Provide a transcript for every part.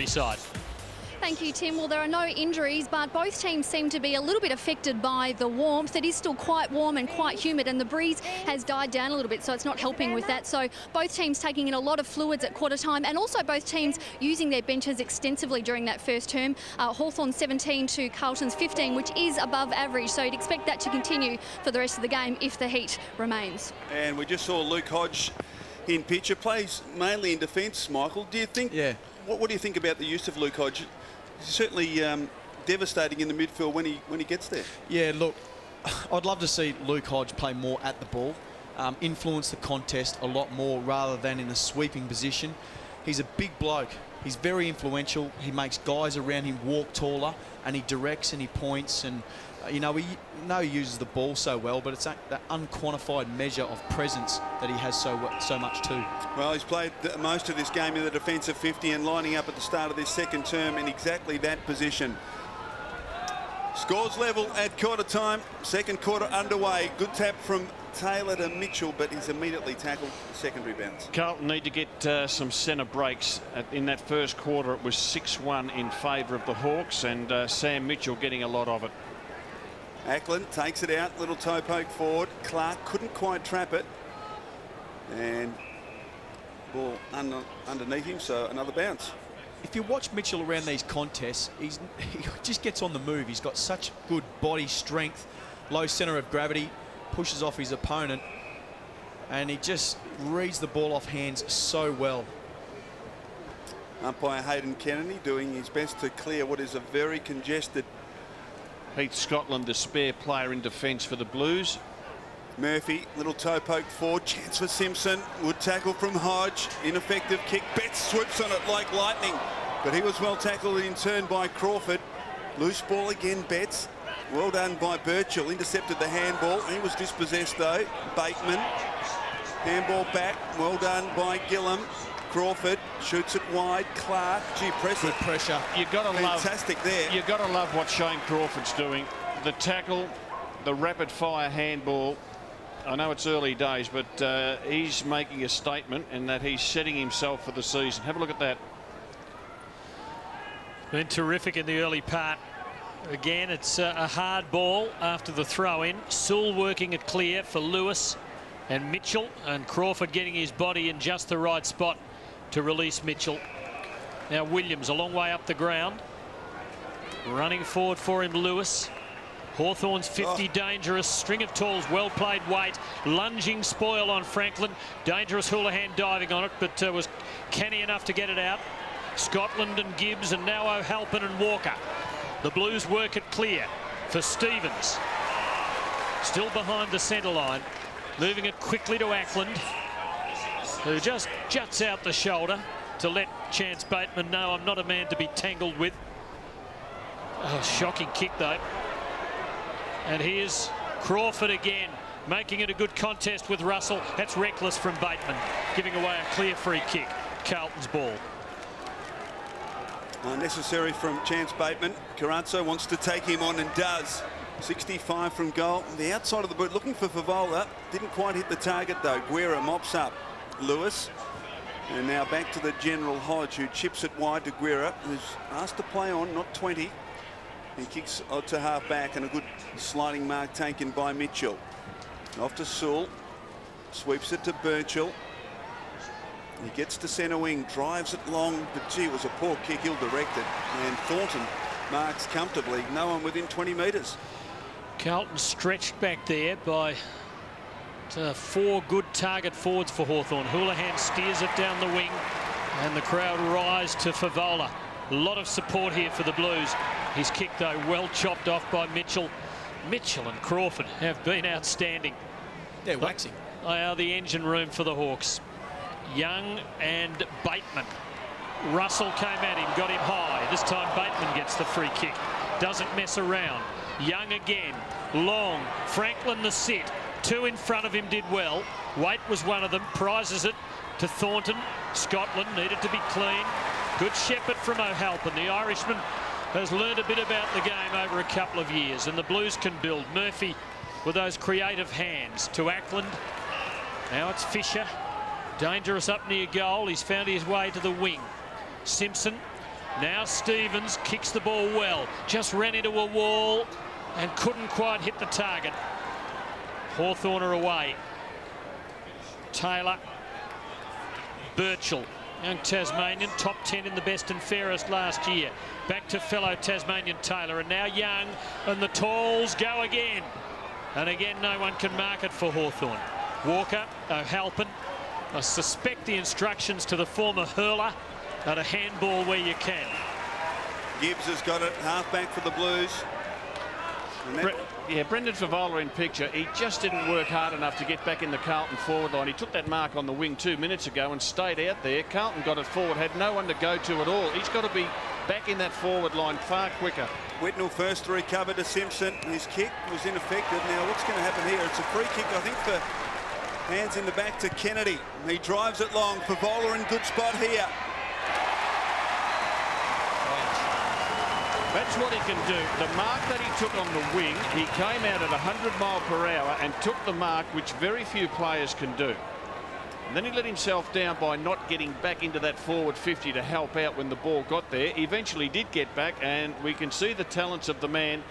side. Thank you, Tim. Well, there are no injuries, but both teams seem to be a little bit affected by the warmth. It is still quite warm and quite humid, and the breeze has died down a little bit, so it's not helping with that. So both teams taking in a lot of fluids at quarter time, and also both teams using their benches extensively during that first term. Hawthorn 17 to Carlton's 15, which is above average, so you'd expect that to continue for the rest of the game if the heat remains. And we just saw Luke Hodge in picture, plays mainly in defence, Michael. Do you think? Yeah. What do you think about the use of Luke Hodge? He's certainly devastating in the midfield when he gets there. Yeah, look, I'd love to see Luke Hodge play more at the ball, influence the contest a lot more rather than in a sweeping position. He's a big bloke. He's very influential. He makes guys around him walk taller, and he directs and he points, and you know, he uses the ball so well, but it's that unquantified measure of presence that he has so much too. Well, he's played most of this game in the defensive 50 and lining up at the start of this second term in exactly that position. Scores level at quarter time. Second quarter underway. Good tap from Taylor to Mitchell, but he's immediately tackled secondary bounce. Carlton need to get some centre breaks. In that first quarter, it was 6-1 in favour of the Hawks, and Sam Mitchell getting a lot of it. Ackland takes it out, little toe poke forward. Clark couldn't quite trap it, and ball underneath him, so another bounce. If you watch Mitchell around these contests, he just gets on the move. He's got such good body strength, low centre of gravity, pushes off his opponent, and he just reads the ball off hands so well. Umpire Hayden Kennedy doing his best to clear what is a very congested. Heath Scotland, the spare player in defence for the Blues. Murphy, little toe poke forward, chance for Simpson. Would tackle from Hodge, ineffective kick. Betts swoops on it like lightning, but he was well tackled in turn by Crawford. Loose ball again, Betts. Well done by Birchall, intercepted the handball. He was dispossessed though. Bateman, handball back, well done by Gillam. Crawford shoots it wide. Clark, gee, good pressure. You've got to love, fantastic there. You've got to love what Shane Crawford's doing. The tackle, the rapid fire handball. I know it's early days, but he's making a statement in that he's setting himself for the season. Have a look at that. Been terrific in the early part. Again, it's a hard ball after the throw in. Sewell working it clear for Lewis and Mitchell, and Crawford getting his body in just the right spot to release Mitchell. Now Williams a long way up the ground. Running forward for him, Lewis. Hawthorn's 50 dangerous. String of talls, well played Waite. Lunging spoil on Franklin. Dangerous Houlihan diving on it, but was canny enough to get it out. Scotland and Gibbs, and now O'Halpin and Walker. The Blues work it clear for Stevens. Still behind the centre line. Moving it quickly to Ackland, who just juts out the shoulder to let Chance Bateman know, I'm not a man to be tangled with. Oh, shocking kick though. And here's Crawford again, making it a good contest with Russell. That's reckless from Bateman, giving away a clear free kick. Carlton's ball. Unnecessary from Chance Bateman. Carrazzo wants to take him on and does. 65 from goal. The outside of the boot looking for Favola. Didn't quite hit the target though. Guerra mops up Lewis. And now back to the General Hodge, who chips it wide to Guerra, who's asked to play on, not 20. He kicks to half back, and a good sliding mark taken by Mitchell. Off to Sewell. Sweeps it to Birchall. He gets to centre wing, drives it long, but gee, it was a poor kick, ill-directed. And Thornton marks comfortably, no one within 20 metres. Carlton stretched back there by 4 good target forwards for Hawthorn. Houlihan steers it down the wing, and the crowd rise to Favola. A lot of support here for the Blues. His kick, though, well chopped off by Mitchell. Mitchell and Crawford have been outstanding. They're waxing. They are the engine room for the Hawks. Young and Bateman. Russell came at him, got him high. This time Bateman gets the free kick. Doesn't mess around. Young again. Long. Franklin the sit. 2 in front of him did well. Waite was one of them. Prizes it to Thornton. Scotland needed to be clean. Good shepherd from O'Halpin. The Irishman has learned a bit about the game over a couple of years, and the Blues can build. Murphy with those creative hands to Ackland. Now it's Fisher. Dangerous up near goal. He's found his way to the wing. Simpson Now Stevens kicks the ball well. Just ran into a wall and couldn't quite hit the target. Hawthorn are away. Taylor. Birchall. Young Tasmanian, top 10 in the best and fairest last year. Back to fellow Tasmanian Taylor, and now Young, and the talls go again. And again, no one can mark it for Hawthorn. Walker, O'Halpin. I suspect the instructions to the former hurler are a handball where you can. Gibbs has got it, half-back for the Blues. Yeah, Brendan Favola in picture. He just didn't work hard enough to get back in the Carlton forward line. He took that mark on the wing 2 minutes ago and stayed out there. Carlton got it forward, had no one to go to at all. He's got to be back in that forward line far quicker. Whitnell first to recover to Simpson. His kick was ineffective. Now what's going to happen here? It's a free kick, I think, for hands in the back to Kennedy. He drives it long. Favola in good spot here. That's what he can do. The mark that he took on the wing, he came out at 100 mile per hour and took the mark, which very few players can do. And then he let himself down by not getting back into that forward 50 to help out when the ball got there. He eventually did get back, and we can see the talents of the man.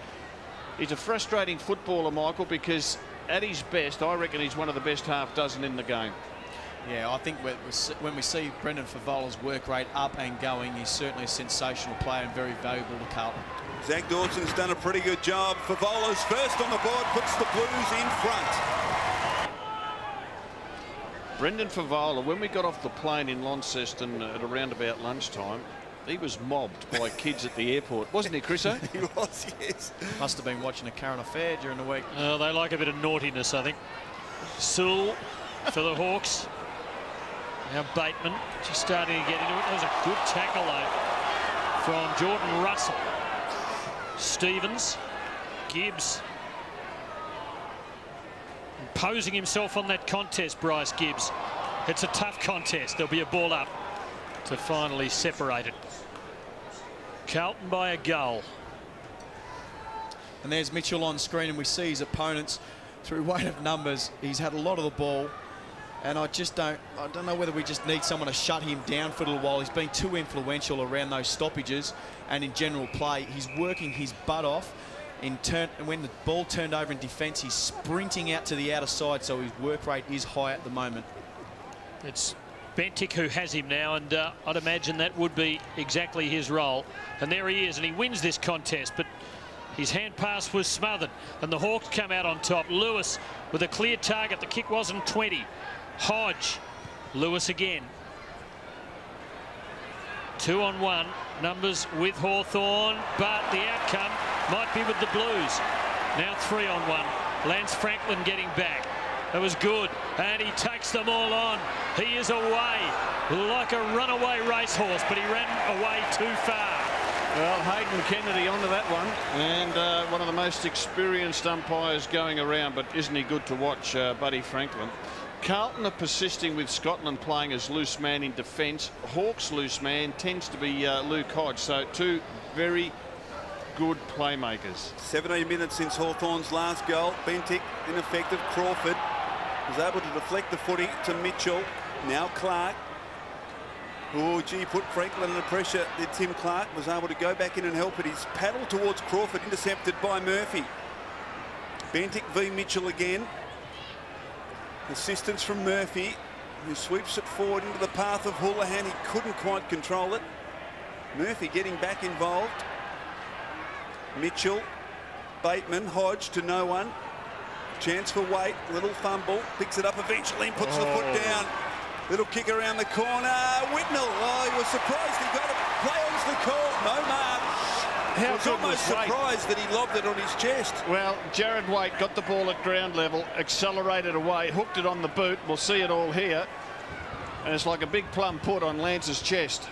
He's a frustrating footballer, Michael, because at his best, I reckon he's one of the best half dozen in the game. Yeah, I think when we see Brendan Favola's work rate up and going, he's certainly a sensational player and very valuable to Carlton. Zach Dawson's done a pretty good job. Favola's first on the board, puts the Blues in front. Brendan Favola, when we got off the plane in Launceston at around about lunchtime, he was mobbed by kids at the airport, wasn't he, Chriso? He was, yes. Must have been watching a current affair during the week. They like a bit of naughtiness, I think. Sewell for the Hawks. Now Bateman just starting to get into it. That was a good tackle, though, from Jordan Russell. Stevens, Gibbs. Imposing himself on that contest, Bryce Gibbs. It's a tough contest. There'll be a ball up to finally separate it. Carlton by a goal. And there's Mitchell on screen, and we see his opponents through weight of numbers. He's had a lot of the ball, and I don't know whether we just need someone to shut him down for a little while. He's been too influential around those stoppages and in general play. He's working his butt off. And when the ball turned over in defence, he's sprinting out to the outer side, so his work rate is high at the moment. It's Bentic who has him now, and I'd imagine that would be exactly his role. And there he is, and he wins this contest, but his hand pass was smothered, and the Hawks come out on top. Lewis with a clear target. The kick wasn't 20. Hodge. Lewis again. 2-on-1. Numbers with Hawthorn, but the outcome might be with the Blues. Now 3-on-1. Lance Franklin getting back. That was good, and he takes them all on. He is away like a runaway racehorse, but he ran away too far. Well, Hayden Kennedy onto that one, and one of the most experienced umpires going around, but isn't he good to watch, Buddy Franklin? Carlton are persisting with Scotland playing as loose man in defence. Hawks' loose man tends to be Luke Hodge, so two very good playmakers. 17 minutes since Hawthorn's last goal. Bentic ineffective. Crawford was able to deflect the footy to Mitchell. Now Clark. Oh, gee, put Franklin under pressure. Then Tim Clark was able to go back in and help it. His paddle towards Crawford, intercepted by Murphy. Bentic v Mitchell again. Assistance from Murphy, who sweeps it forward into the path of Houlihan. He couldn't quite control it. Murphy getting back involved. Mitchell, Bateman, Hodge to no one. Chance for Waite, little fumble, picks it up eventually and puts the foot down. Little kick around the corner. Whitnell, oh, he was surprised he got it. Play on's the call, no mark. How was good almost was Waite? surprised that he lobbed it on his chest. Well, Jared Waite got the ball at ground level, accelerated away, hooked it on the boot. We'll see it all here. And it's like a big plum put on Lance's chest.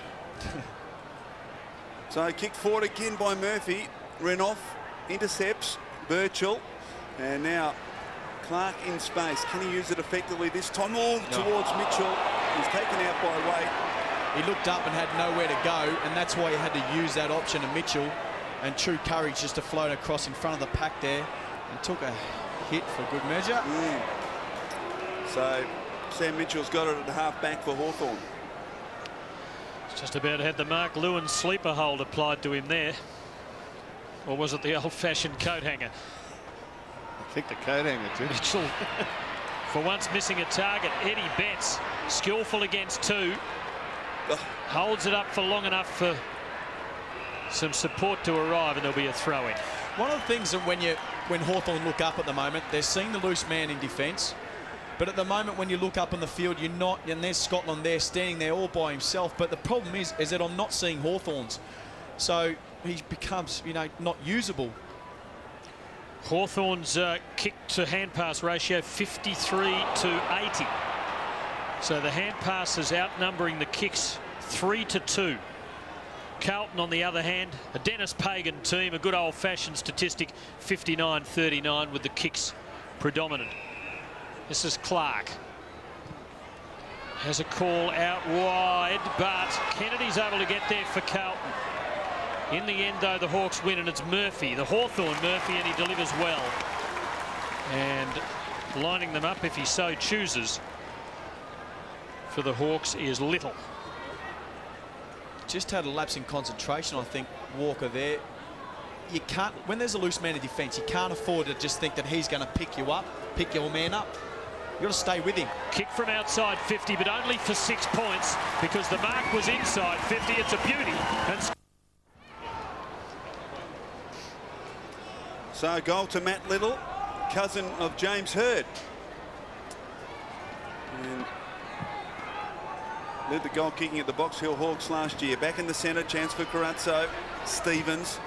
So kicked forward again by Murphy. Renoff intercepts Birchall. And now Clark in space. Can he use it effectively this time? All towards Mitchell. He's taken out by Waite. He looked up and had nowhere to go, and that's why he had to use that option to Mitchell. And true courage just to float across in front of the pack there and took a hit for good measure. So Sam Mitchell's got it at half back for Hawthorn. Just about had the Mark Lewin sleeper hold applied to him there. Or was it the old-fashioned coat hanger? I think the coat hanger too. Mitchell, for once missing a target. Eddie Betts, skillful against two. Holds it up for long enough for some support to arrive, and there'll be a throw-in. One of the things that when Hawthorn look up at the moment, they're seeing the loose man in defence. But at the moment, when you look up on the field, you're not, and there's Scotland there standing there all by himself. But the problem is that I'm not seeing Hawthorn's. So he becomes, not usable. Hawthorn's kick to hand pass ratio 53-80. So the hand pass is outnumbering the kicks 3-2. Carlton, on the other hand, a Dennis Pagan team, a good old-fashioned statistic, 59-39 with the kicks predominant. This is Clark. Has a call out wide, but Kennedy's able to get there for Carlton. In the end, though, the Hawks win, and it's Murphy, the Hawthorn Murphy, and he delivers well. And lining them up, if he so chooses, for the Hawks is Little. Just had a lapse in concentration, I think, Walker there. You can't, when there's a loose man in defence, you can't afford to just think that he's going to pick you up, pick your man up. You've got to stay with him. Kick from outside 50, but only for 6 points because the mark was inside 50. It's a beauty. And so goal to Matt Little, cousin of James Hird. And led the goal kicking at the Box Hill Hawks last year. Back in the centre, chance for Carazzo. Stevens.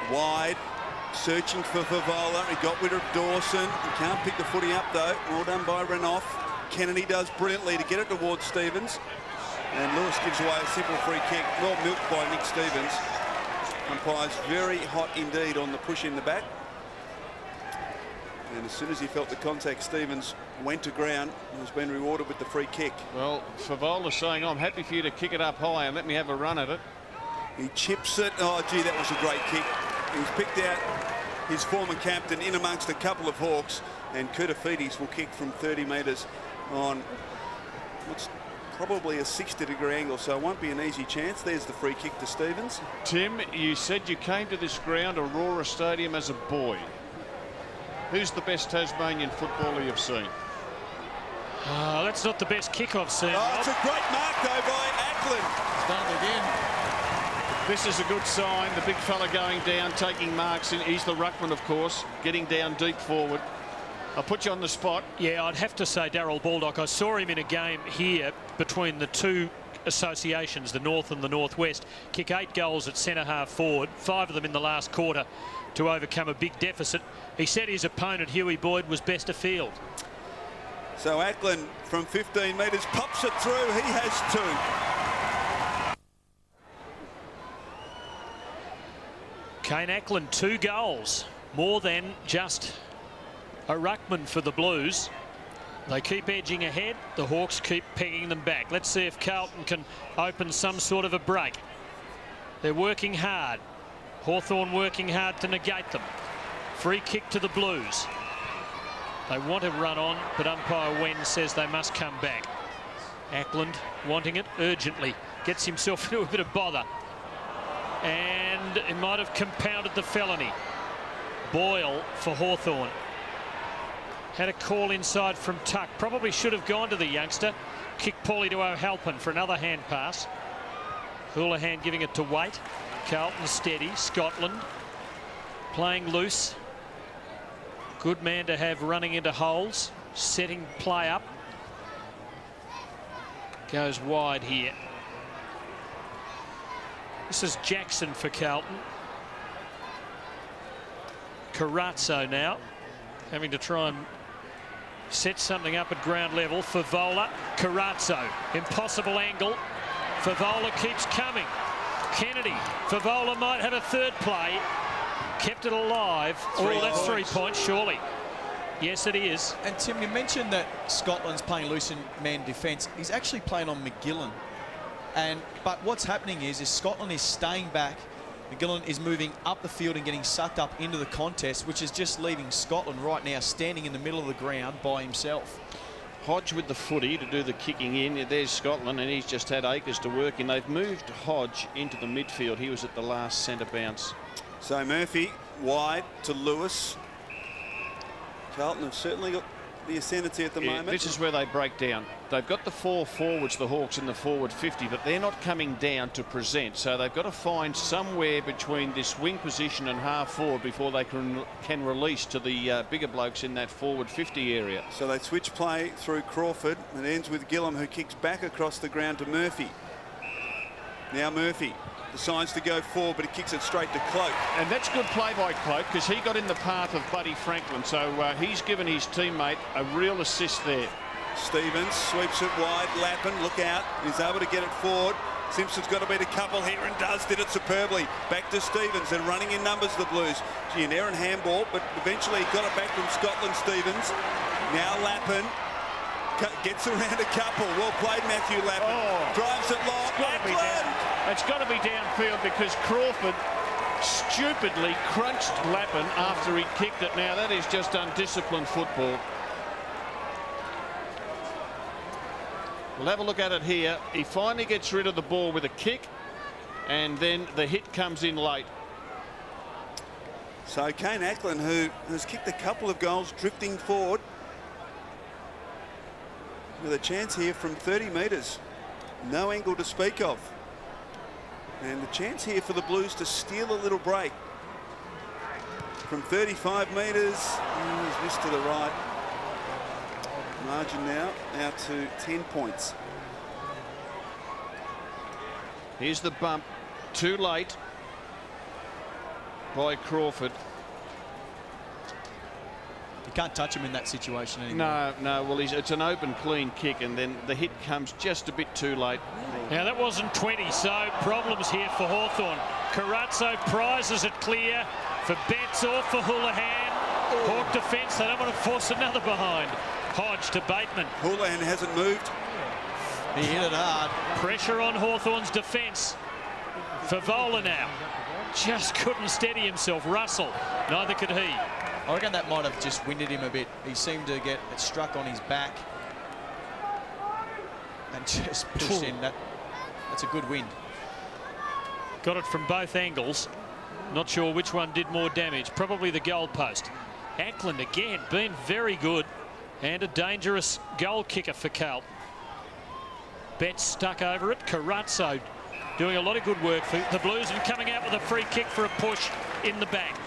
Wide. Searching for Favola. He got rid of Dawson. He can't pick the footy up though. Well done by Renouf. Kennedy does brilliantly to get it towards Stevens. And Lewis gives away a simple free kick. Well milked by Nick Stevens. Umpire's very hot indeed on the push in the back. And as soon as he felt the contact, Stevens went to ground and has been rewarded with the free kick. Well, Favola's saying, I'm happy for you to kick it up high and let me have a run at it. He chips it. Oh, gee, that was a great kick. He's picked out his former captain in amongst a couple of Hawks, and Kurtafidis will kick from 30 metres on what's probably a 60-degree angle, so it won't be an easy chance. There's the free kick to Stevens. Tim, you said you came to this ground, Aurora Stadium, as a boy. Who's the best Tasmanian footballer you've seen? That's not the best kick I've seen. Oh, it's a great mark, though, by Ackland. He's done it again. This is a good sign. The big fella going down, taking marks. He's the ruckman, of course, getting down deep forward. I'll put you on the spot. Yeah, I'd have to say Darryl Baldock. I saw him in a game here between the two associations, the North and the Northwest, kick 8 goals at centre-half forward, 5 of them in the last quarter to overcome a big deficit. He said his opponent, Huey Boyd, was best of field. So Ackland from 15 metres pops it through. He has 2. Kane Ackland, 2 goals, more than just a ruckman for the Blues. They keep edging ahead. The Hawks keep pegging them back. Let's see if Carlton can open some sort of a break. They're working hard. Hawthorn working hard to negate them. Free kick to the Blues. They want to run on, but umpire Wen says they must come back. Ackland wanting it urgently. Gets himself into a bit of bother. And it might have compounded the felony. Boyle for Hawthorn. Had a call inside from Tuck. Probably should have gone to the youngster. Kick poorly to O'Halpin for another hand pass. Houlihan giving it to Waite. Carlton steady. Scotland playing loose. Good man to have running into holes. Setting play up. Goes wide here. This is Jackson for Carlton. Carazzo now having to try and set something up at ground level. Favola, Carazzo, impossible angle. Favola keeps coming. Kennedy, Favola might have a third play. Kept it alive. Oh, that's 3 points, surely. Yes, it is. And Tim, you mentioned that Scotland's playing loose in man defence. He's actually playing on McGillen. But what's happening is Scotland is staying back. McGillen is moving up the field and getting sucked up into the contest, which is just leaving Scotland right now standing in the middle of the ground by himself. Hodge with the footy to do the kicking in. There's Scotland, and he's just had acres to work in. They've moved Hodge into the midfield. He was at the last centre bounce. So Murphy wide to Lewis. Carlton have certainly got the ascendancy at the moment. This is where they break down. They've got the 4 forwards, the Hawks, in the forward 50, but they're not coming down to present. So they've got to find somewhere between this wing position and half forward before they can release to the bigger blokes in that forward 50 area. So they switch play through Crawford. It ends with Gillum, who kicks back across the ground to Murphy. Now Murphy decides to go forward, but he kicks it straight to Cloak. And that's good play by Cloak, because he got in the path of Buddy Franklin. So he's given his teammate a real assist there. Stevens sweeps it wide. Lappin, look out. He's able to get it forward. Simpson's got to beat a couple here and did it superbly. Back to Stevens. They're running in numbers, the Blues. Gee, an errant handball, but eventually he got it back from Scotland, Stevens. Now Lappin gets around a couple. Well played, Matthew Lappin. Drives it long. It's got to be downfield, because Crawford stupidly crunched Lappin after he kicked it. Now that is just undisciplined football. We'll have a look at it here. He finally gets rid of the ball with a kick, and then the hit comes in late. So Kane Ackland, who has kicked a couple of goals drifting forward, with a chance here from 30 metres. No angle to speak of. And the chance here for the Blues to steal a little break. From 35 metres, he's missed to the right. Margin now out to 10 points. Here's the bump, too late by Crawford. You can't touch him in that situation anymore. No, well, it's an open, clean kick, and then the hit comes just a bit too late. Now, that wasn't 20, so problems here for Hawthorn. Carazzo prizes it clear for Betts or for Houlihan. Hawk defence, they don't want to force another behind. Hodge to Bateman. Houlihan hasn't moved. He hit it hard. Pressure on Hawthorn's defence. Favola now. Just couldn't steady himself. Russell, neither could he. I reckon that might have just winded him a bit. He seemed to get it struck on his back and just pushed in. That's a good wind. Got it from both angles. Not sure which one did more damage. Probably the goal post. Ackland again, been very good and a dangerous goal kicker for Carlton. Betts stuck over it. Carazzo doing a lot of good work for the Blues and coming out with a free kick for a push in the back.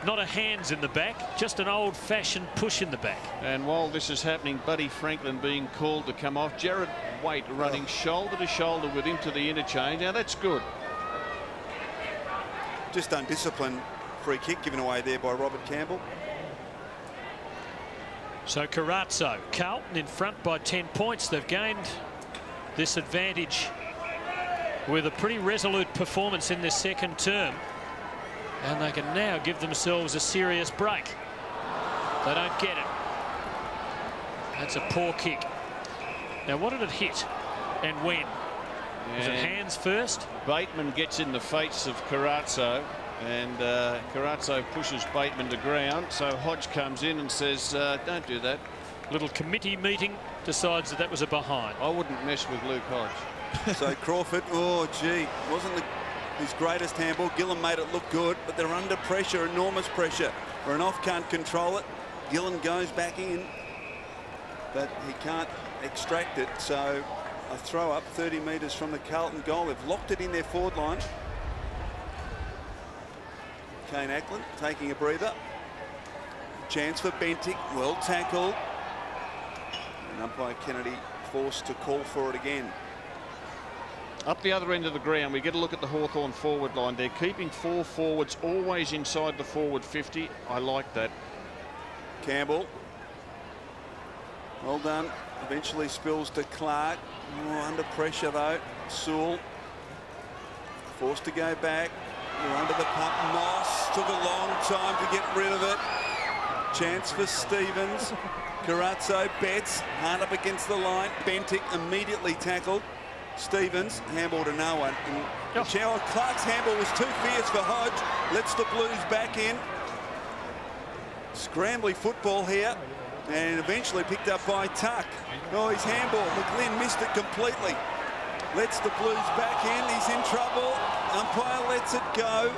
Not a hands in the back, just an old-fashioned push in the back. And while this is happening, Buddy Franklin being called to come off. Jared Waite running shoulder to shoulder with him to the interchange. Now that's good. Just undisciplined free kick given away there by Robert Campbell. So Carazzo, Carlton in front by 10 points. They've gained this advantage with a pretty resolute performance in this second term. And they can now give themselves a serious break. They don't get it. That's a poor kick. Now, what did it hit and when? Was it hands first? Bateman gets in the face of Carazzo, and Carazzo pushes Bateman to ground. So Hodge comes in and says, don't do that. Little committee meeting decides that was a behind. I wouldn't mess with Luke Hodge. So Crawford, oh gee, wasn't his greatest handball. Gillum made it look good, but they're under pressure, enormous pressure. Renouf can't control it. Gillum goes back in, but he can't extract it. So a throw up 30 metres from the Carlton goal. They've locked it in their forward line. Kane Ackland taking a breather. Chance for Bentick, well tackled. And umpire Kennedy forced to call for it again. Up the other end of the ground, we get a look at the Hawthorn forward line. They're keeping 4 forwards always inside the forward 50. I like that. Campbell. Well done. Eventually spills to Clark. Oh, under pressure though. Sewell forced to go back. We're under the pump. Moss took a long time to get rid of it. Chance for Stevens. Carazzo, Betts hard up against the line. Bentick immediately tackled. Stevens handball to no one. And Clark's handball was too fierce for Hodge. Lets the Blues back in. Scrambly football here. and eventually picked up by Tuck. Oh, his handball. McGlynn missed it completely. Lets the Blues back in. He's in trouble. Umpire lets it go.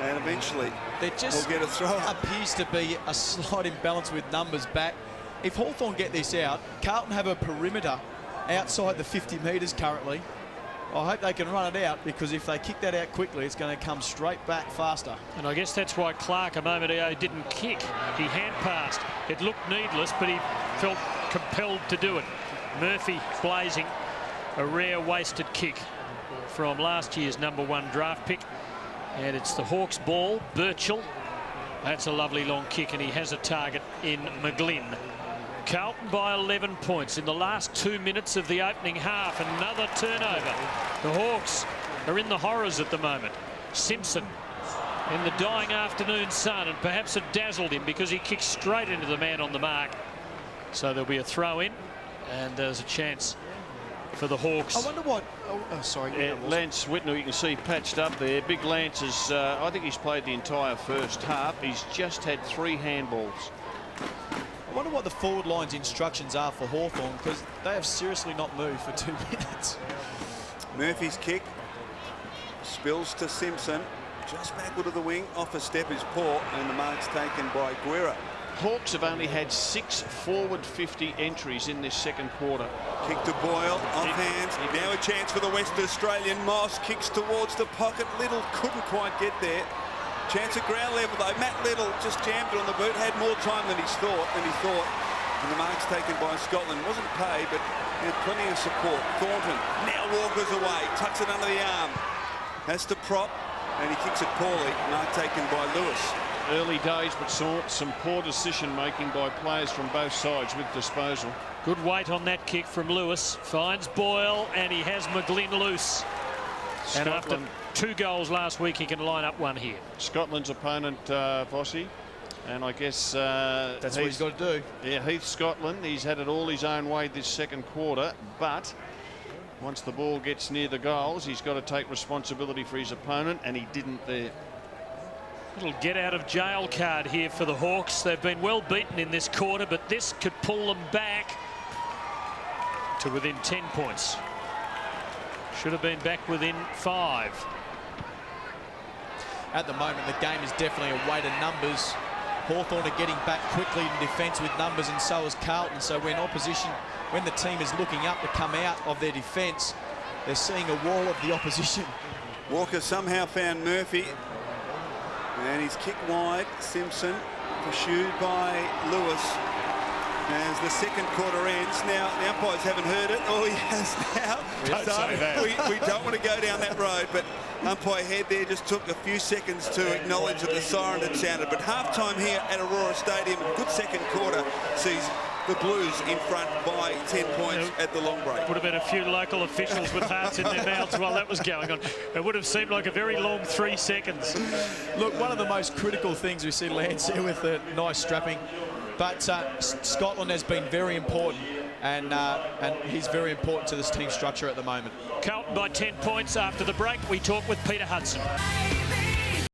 And eventually, there just we'll get a throw. appears to be a slight imbalance with numbers back. If Hawthorn get this out, Carlton have a perimeter outside the 50 metres currently. I hope they can run it out, because if they kick that out quickly, it's going to come straight back faster. And I guess that's why Clark a moment ago didn't kick. He hand passed. It looked needless, but he felt compelled to do it. Murphy blazing a rare wasted kick from last year's #1 draft pick. And it's the Hawks' ball. Birchall. That's a lovely long kick, and he has a target in McGlynn. Carlton by 11 points in the last 2 minutes of the opening half. Another turnover. The Hawks are in the horrors at the moment. Simpson in the dying afternoon sun, and perhaps it dazzled him because he kicked straight into the man on the mark. So there'll be a throw in, and there's a chance for the Hawks. I wonder what... sorry. Lance Whitnell, you can see patched up there. Big Lance is, I think he's played the entire first half. He's just had 3 handballs. I wonder what the forward line's instructions are for Hawthorn, because they have seriously not moved for 2 minutes. Murphy's kick spills to Simpson. Just backward of the wing. Off a step is poor, and the mark's taken by Guerra. Hawks have only had 6 forward 50 entries in this second quarter. Kick to Boyle, off hands. Now a chance for the West Australian. Moss kicks towards the pocket. Little couldn't quite get there. Chance at ground level though. Matt Little just jammed it on the boot. Had more time than he thought. And the mark's taken by Scotland. Wasn't paid, but he had plenty of support. Thornton now Walker's away. Tucks it under the arm. Has to prop, and he kicks it poorly. Mark taken by Lewis. Early days, but saw some poor decision making by players from both sides with disposal. Good weight on that kick from Lewis. Finds Boyle, and he has McGlynn loose. And after 2 goals last week, he can line up 1 here. Scotland's opponent, Vossi, and I guess that's what he's got to do. Yeah, Heath Scotland. He's had it all his own way this second quarter, but once the ball gets near the goals, he's got to take responsibility for his opponent, and he didn't there. Little get out of jail card here for the Hawks. They've been well beaten in this quarter, but this could pull them back to within 10 points. Should have been back within 5. At the moment, the game is definitely a weight of numbers. Hawthorn are getting back quickly in defence with numbers, and so is Carlton. So when the team is looking up to come out of their defence, they're seeing a wall of the opposition. Walker somehow found Murphy, and he's kicked wide. Simpson pursued by Lewis. As the second quarter ends, now the umpires haven't heard it. Oh, he has now. We don't want to go down that road, but umpire head there just took a few seconds to acknowledge that the siren had sounded. But half-time here at Aurora Stadium, a good second quarter, sees the Blues in front by 10 points at the long break. Would have been a few local officials with hearts in their mouths while that was going on. It would have seemed like a very long 3 seconds. Look, one of the most critical things we see Lance here with the nice strapping. But Scotland has been very important, and he's very important to this team structure at the moment. Carlton by 10 points. After the break, we talk with Peter Hudson.